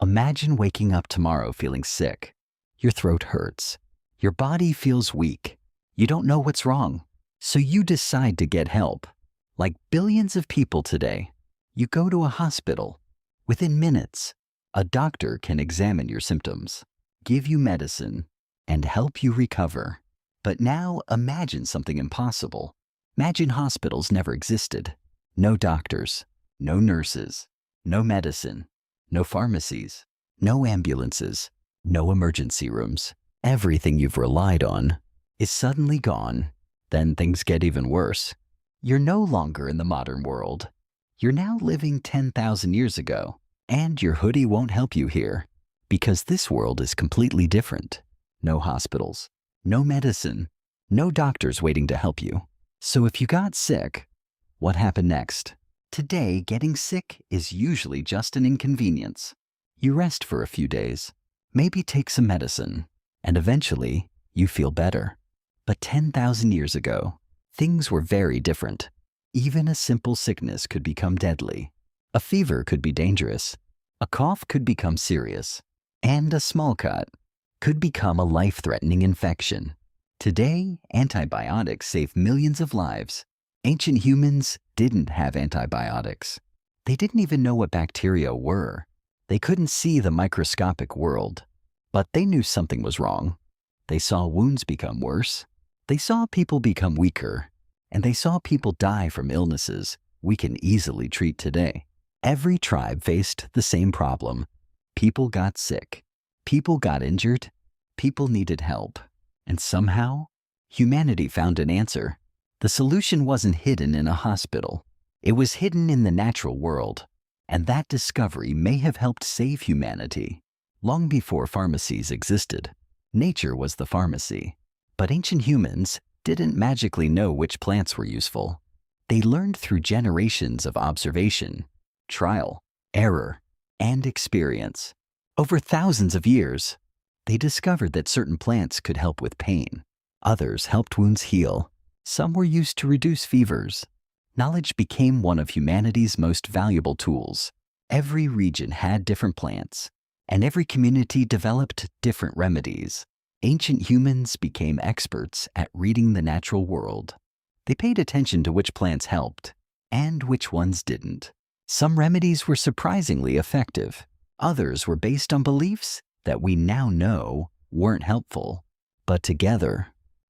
Imagine waking up tomorrow feeling sick. Your throat hurts. Your body feels weak. You don't know what's wrong. So you decide to get help. Like billions of people today, you go to a hospital. Within minutes, a doctor can examine your symptoms, give you medicine, and help you recover. But now imagine something impossible. Imagine hospitals never existed. No doctors, no nurses, no medicine, no pharmacies, no ambulances, no emergency rooms. Everything you've relied on is suddenly gone. Then things get even worse. You're no longer in the modern world. You're now living 10,000 years ago, and your hoodie won't help you here, because this world is completely different. No hospitals, no medicine, no doctors waiting to help you. So if you got sick, what happened next? Today, getting sick is usually just an inconvenience. You rest for a few days, maybe take some medicine, and eventually you feel better. But 10,000 years ago, things were very different. Even a simple sickness could become deadly. A fever could be dangerous. A cough could become serious. And a small cut could become a life-threatening infection. Today, antibiotics save millions of lives. Ancient humans didn't have antibiotics. They didn't even know what bacteria were. They couldn't see the microscopic world. But they knew something was wrong. They saw wounds become worse. They saw people become weaker. And they saw people die from illnesses we can easily treat today. Every tribe faced the same problem. People got sick. People got injured. People needed help. And somehow, humanity found an answer. The solution wasn't hidden in a hospital. It was hidden in the natural world. And that discovery may have helped save humanity. Long before pharmacies existed, nature was the pharmacy. But ancient humans didn't magically know which plants were useful. They learned through generations of observation, trial, error, and experience. Over thousands of years, they discovered that certain plants could help with pain. Others helped wounds heal. Some were used to reduce fevers. Knowledge became one of humanity's most valuable tools. Every region had different plants, and every community developed different remedies. Ancient humans became experts at reading the natural world. They paid attention to which plants helped and which ones didn't. Some remedies were surprisingly effective. Others were based on beliefs that we now know weren't helpful. But together,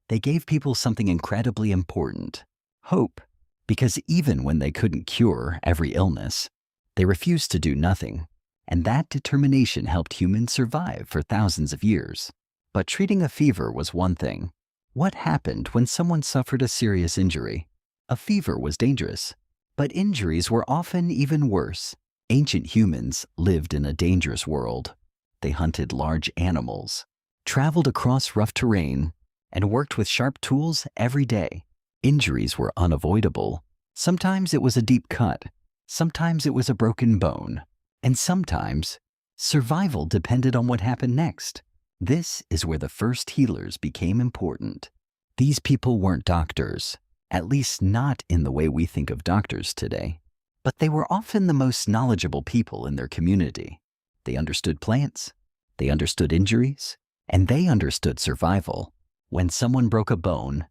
they gave people something incredibly important: hope. Because even when they couldn't cure every illness, they refused to do nothing. And that determination helped humans survive for thousands of years. But treating a fever was one thing. What happened when someone suffered a serious injury? A fever was dangerous, but injuries were often even worse. Ancient humans lived in a dangerous world. They hunted large animals, traveled across rough terrain, and worked with sharp tools every day. Injuries were unavoidable. Sometimes it was a deep cut, sometimes it was a broken bone, and sometimes survival depended on what happened next. This is where the first healers became important. These people weren't doctors, at least not in the way we think of doctors today. But they were often the most knowledgeable people in their community. They understood plants, they understood injuries, and they understood survival. When someone broke a bone,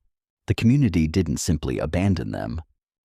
the community didn't simply abandon them.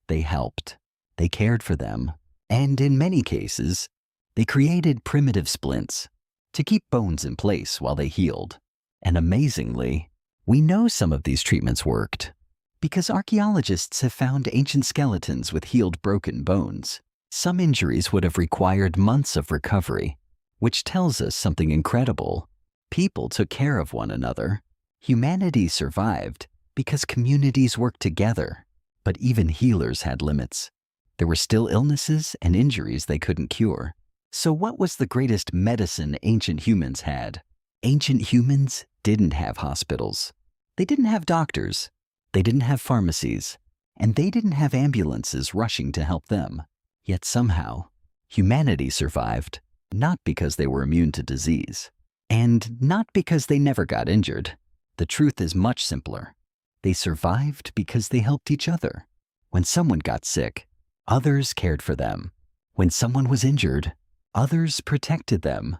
They helped, they cared for them, and in many cases, they created primitive splints to keep bones in place while they healed. And amazingly, we know some of these treatments worked because archaeologists have found ancient skeletons with healed broken bones. Some injuries would have required months of recovery, which tells us something incredible. People took care of one another. Humanity survived because communities worked together. But even healers had limits. There were still illnesses and injuries they couldn't cure. So what was the greatest medicine ancient humans had? Ancient humans didn't have hospitals. They didn't have doctors. They didn't have pharmacies. And they didn't have ambulances rushing to help them. Yet somehow, humanity survived, not because they were immune to disease, and not because they never got injured. The truth is much simpler. They survived because they helped each other. When someone got sick, others cared for them. When someone was injured, others protected them.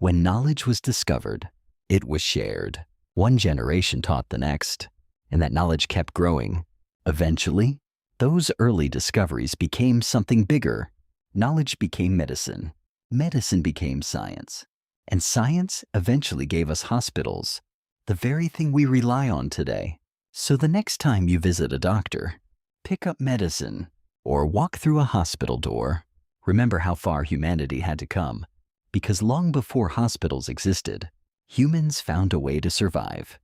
When knowledge was discovered, it was shared. One generation taught the next, and that knowledge kept growing. Eventually, those early discoveries became something bigger. Knowledge became medicine. Medicine became science. And science eventually gave us hospitals, the very thing we rely on today. So the next time you visit a doctor, pick up medicine, or walk through a hospital door, remember how far humanity had to come. Because long before hospitals existed, humans found a way to survive.